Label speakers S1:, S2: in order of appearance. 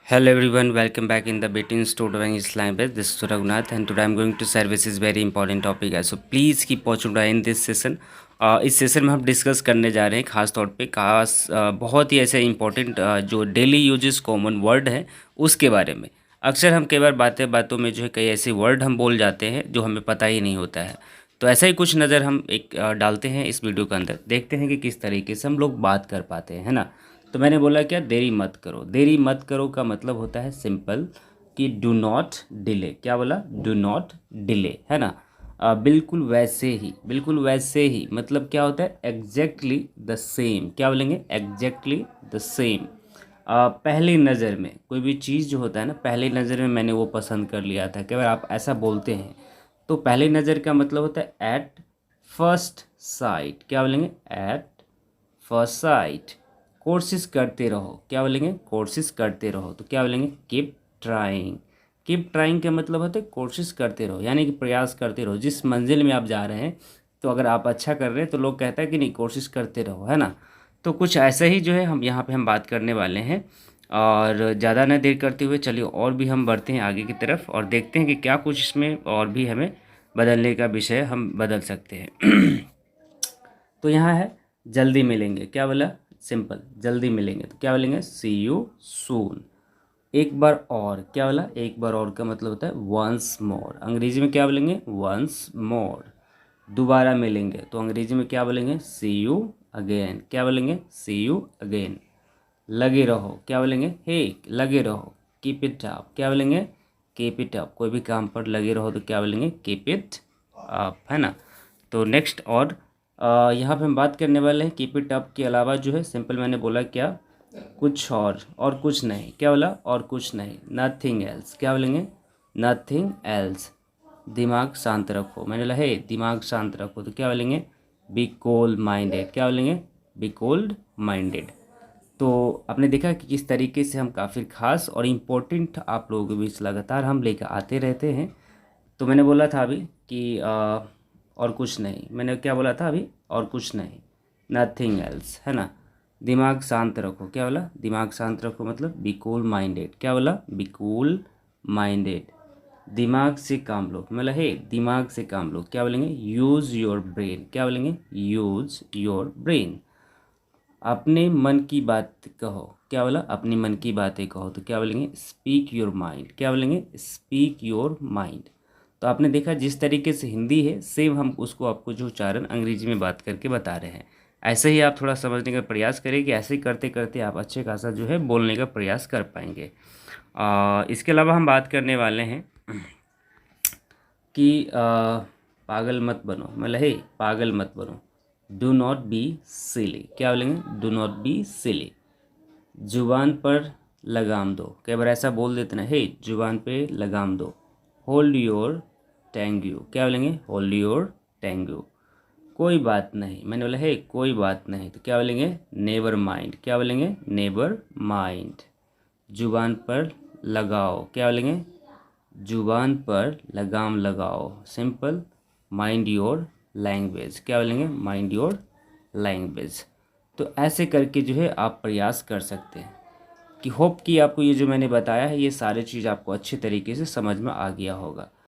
S1: Hello everyone, welcome back in the Beating Student English language. This is Raghunath and today I'm going to share this is very important topic है. So please keep watching in this session. इस session में हम discuss करने जा रहे हैं खास तौर पे बहुत ही ऐसे इंपॉर्टेंट जो डेली यूजेस कॉमन वर्ड है उसके बारे में. अक्सर हम कई बार बातों में जो है कई ऐसे वर्ड हम बोल जाते हैं जो हमें पता ही नहीं होता है. तो ऐसा ही कुछ नज़र हम एक डालते हैं इस वीडियो के अंदर. देखते हैं कि किस तरीके से हम लोग बात कर पाते हैं, है ना. तो मैंने बोला क्या, देरी मत करो. देरी मत करो का मतलब होता है सिंपल कि डू नॉट डिले. क्या बोला? डू नॉट डिले, है ना. बिल्कुल वैसे ही मतलब क्या होता है? Exactly the same. क्या बोलेंगे? Exactly the same. पहली नज़र में कोई भी चीज़ जो होता है ना, पहली नज़र में मैंने वो पसंद कर लिया था. कई बार आप ऐसा बोलते हैं तो पहली नज़र का मतलब होता है एट फर्स्ट साइट. क्या बोलेंगे? At first sight. कोशिश करते रहो. क्या बोलेंगे? कोशिश करते रहो. तो क्या बोलेंगे? Keep trying. कीप ट्राइंग का मतलब होता है कोशिश करते रहो, यानी कि प्रयास करते रहो. जिस मंजिल में आप जा रहे हैं तो अगर आप अच्छा कर रहे हैं तो लोग कहता है कि नहीं, कोशिश करते रहो, है ना. तो कुछ ऐसा ही जो है हम यहाँ पे हम बात करने वाले हैं. और ज़्यादा न देर करते हुए चलिए और भी हम बढ़ते हैं आगे की तरफ और देखते हैं कि क्या कुछ इसमें और भी हमें बदलने का विषय हम बदल सकते हैं. तो यहाँ है जल्दी मिलेंगे. क्या बोला? सिंपल, जल्दी मिलेंगे. तो क्या बोलेंगे? See you soon. एक बार और. क्या बोला? एक बार और का मतलब होता है वंस मोर. अंग्रेजी में क्या बोलेंगे? Once more. दोबारा मिलेंगे तो अंग्रेजी में क्या बोलेंगे? See you again. क्या बोलेंगे? See you again. लगे रहो. क्या बोलेंगे? हे लगे रहो. Keep it up. क्या बोलेंगे? Keep it up. कोई भी काम पर लगे रहो तो क्या बोलेंगे? कीप इट अप, है ना. तो नेक्स्ट और यहाँ पे हम बात करने वाले हैं कीप इट अप के अलावा जो है सिंपल मैंने बोला क्या, कुछ और कुछ नहीं. क्या बोला? और कुछ नहीं. Nothing else. क्या बोलेंगे? Nothing else. दिमाग शांत रखो. मैंने बोला है दिमाग शांत रखो. तो क्या बोलेंगे? Be cold minded. क्या बोलेंगे? Be cold minded. तो आपने देखा कि किस तरीके से हम काफ़ी खास और इम्पोर्टेंट आप लोगों के बीच लगातार हम लेकर आते रहते हैं. तो मैंने बोला था अभी कि और कुछ नहीं. मैंने क्या बोला था अभी? और कुछ नहीं. नथिंग एल्स, है ना. दिमाग शांत रखो. क्या बोला? दिमाग शांत रखो मतलब बी कूल माइंडेड. क्या बोला? Be cool minded. दिमाग से काम लो. मतलब है दिमाग से काम लो. क्या बोलेंगे? Use your brain. क्या बोलेंगे? Use your brain. अपने मन की बात कहो. क्या बोला? अपनी मन की बातें कहो. तो क्या बोलेंगे? Speak your mind. क्या बोलेंगे? Speak your mind. तो आपने देखा जिस तरीके से हिंदी है सेम हम उसको आपको जो उच्चारण अंग्रेजी में बात करके बता रहे हैं. ऐसे ही आप थोड़ा समझने का प्रयास करें कि ऐसे ही करते करते आप अच्छे खासा जो है बोलने का प्रयास कर पाएंगे. इसके अलावा हम बात करने वाले हैं कि पागल मत बनो. मतलब है पागल मत बनो. Do not be silly. क्या बोलेंगे? Do not be silly. जुबान पर लगाम दो. कई बार ऐसा बोल देते ना, हे जुबान पे लगाम दो. Hold your tongue. क्या बोलेंगे? Hold your tongue. कोई बात नहीं. मैंने बोला है कोई बात नहीं. तो क्या बोलेंगे? Never mind. क्या बोलेंगे? Never mind. जुबान पर लगाओ. क्या बोलेंगे? जुबान पर लगाम लगाओ. सिंपल. Mind your language. क्या बोलेंगे? Mind your language. तो ऐसे करके जो है आप प्रयास कर सकते हैं कि होप कि आपको ये जो मैंने बताया है ये सारी चीज़ आपको अच्छे तरीके से समझ में आ गया होगा.